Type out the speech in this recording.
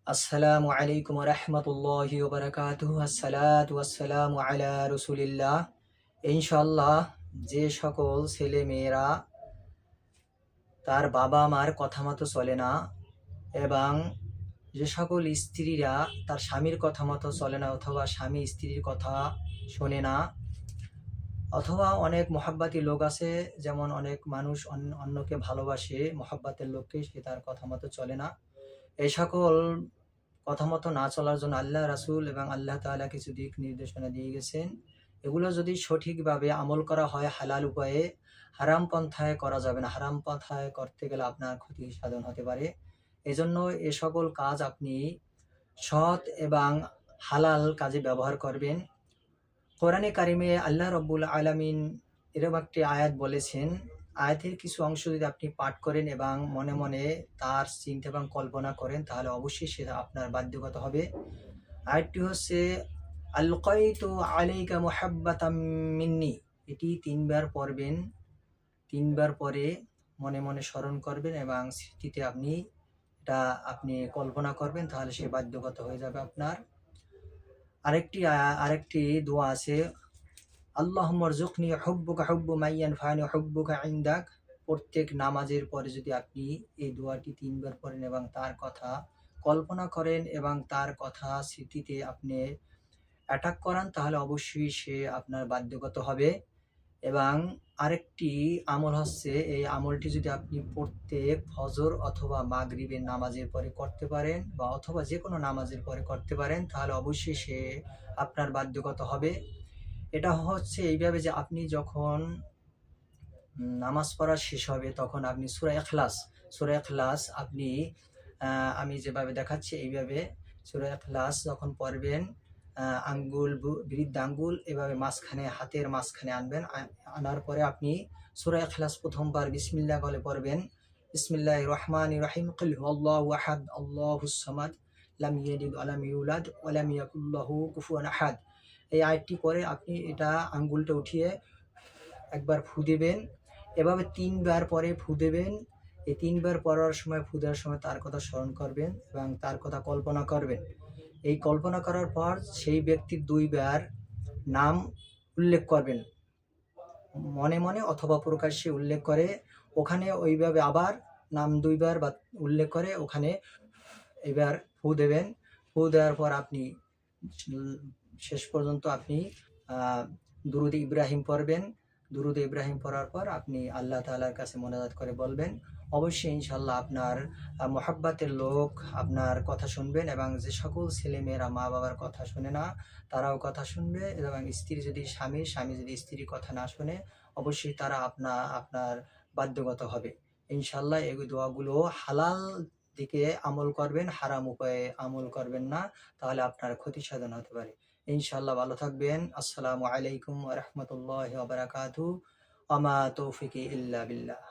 আসসালামু আলাইকুম রহমতুল্লাহি ওয়া বারাকাতুহু। আসসালাতু ওয়াসসালামু আলা রাসূলিল্লাহ। ইনশাআল্লাহ, যে সকল ছেলে মেয়েরা তার বাবা মার কথা মতো চলে না, এবং যে সকল স্ত্রীরা তার স্বামীর কথা মতো চলে না, অথবা স্বামী স্ত্রীর কথা শোনে না, অথবা অনেক মহাব্বাতি লোক আছে, যেমন অনেক মানুষ অন্যকে ভালোবাসে, মহাব্বাতের লোককে সে তার কথা মতো চলে না। এই সকল কথা মতো না চলার জন্য আল্লাহ রাসূল এবং আল্লাহ তাআলা কিছু দিক নির্দেশনা দিয়ে গেছেন। এগুলো যদি সঠিকভাবে আমল করা হয় হালাল উপায়ে, হারাম পন্থায় করা যাবে না। হারাম পন্থায় করতে গেলে আপনার ক্ষতি সাধন হতে পারে। এজন্য এ সকল কাজ আপনি সৎ এবং হালাল কাজে ব্যবহার করবেন। কোরআনে কারিমে আল্লাহ রব্বুল আলামিন এরকম একটি আয়াত বলেছেন। আয়াতের কিছু অংশ যদি আপনি পাঠ করেন এবং মনে মনে তার চিন্তা এবং কল্পনা করেন, তাহলে অবশ্যই সেটা আপনার বাধ্যগত হবে। আয়াতটি হচ্ছে, আলকাইতু আলাইকা মুহাব্বাতাম মিন্নি। এটি ৩ বার পড়বেন। ৩ বার পরে মনে মনে স্মরণ করবেন এবং স্মৃতিতে আপনি কল্পনা করবেন, তাহলে সে বাধ্যগত হয়ে যাবে আপনার। আরেকটি দোয়া আছে, আল্লাহুম্মা রযুকনি হুব্বুকা হুব্বু মান ইয়ানফা'নি হুব্বুকা ইনদাক। প্রত্যেক নামাজের পরে যদি আপনি এই দোয়াটি ৩ বার পড়েন এবং তার কথা কল্পনা করেন এবং তার কথা স্মৃতিতে আপনি অ্যাটাক করান, তাহলে অবশ্যই সে আপনার বাধ্যগত হবে। এবং আরেকটি আমল হচ্ছে, এই আমলটি যদি আপনি প্রত্যেক ফজর অথবা মাগরিবের নামাজের পরে করতে পারেন, বা অথবা যে কোনো নামাজের পরে করতে পারেন, তাহলে অবশ্যই সে আপনার বাধ্যগত হবে। এটা হচ্ছে এইভাবে যে আপনি যখন নামাজ পড়া শেষ হবে, তখন আপনি সূরা ইখলাস আপনি আমি যেভাবে দেখাচ্ছি এইভাবে সূরা ইখলাস যখন পড়বেন, বৃদ্ধ আঙ্গুল এভাবে মাঝখানে, হাতের মাঝখানে আনবেন। আনার পরে আপনি সূরা ইখলাস প্রথমবার বিসমিল্লাহ বলে পড়বেন। বিসমিল্লাহির রহমানির রহিম, কুল হুয়াল্লাহু আহাদ আল্লাহুস সামাদ লাম ইয়ালিদ ওয়া লাম ইউলাদ ওয়া লাম ইয়াকুল লাহু কুফুয়ান আহাদ। এই আয়াতটি পরে আপনি এটা আঙ্গুলটা উঠিয়ে একবার ফু দেবেন। এভাবে ৩ বার পরে ফু দেবেন। এই ৩ বার পড়ার সময়, ফু দেওয়ার সময় তার কথা স্মরণ করবেন এবং তার কথা কল্পনা করবেন। এই কল্পনা করার পর সেই ব্যক্তির ২ বার নাম উল্লেখ করবেন, মনে মনে অথবা প্রকাশ্যে উল্লেখ করে। ওখানে ওইভাবে আবার নাম ২ বার বা উল্লেখ করে ওখানে এবার ফু দেবেন। ফু দেওয়ার পর আপনি শেষ পর্যন্ত আপনি দুরূদ ইব্রাহিম পড়বেন। দুরূদ ইব্রাহিম পড়ার পর আপনি আল্লাহ তাআলার কাছে মোনাজাত করে বলবেন। অবশ্যই ইনশাআল্লাহ আপনার মহাব্বাতের লোক আপনার কথা শুনবেন, এবং যে সকল ছেলেমেয়েরা মা বাবার কথা শোনে না, তারাও কথা শুনবে। এবং স্বামী যদি স্ত্রীর কথা না শোনে, অবশ্যই তারা আপনার বাধ্যগত হবে। ইনশাআল্লাহ এই দোয়াগুলো হালাল দিকে আমল করবেন, হারাম উপায়ে আমল করবেন না, তাহলে আপনার ক্ষতি সাধন হতে পারে। ইনশাআল্লাহ ভালো থাকবেন। আসসালামু আলাইকুম ওয়া রাহমাতুল্লাহি ওয়া বারাকাতুহু। ওয়া মা তৌফিকি ইল্লা বিল্লাহ।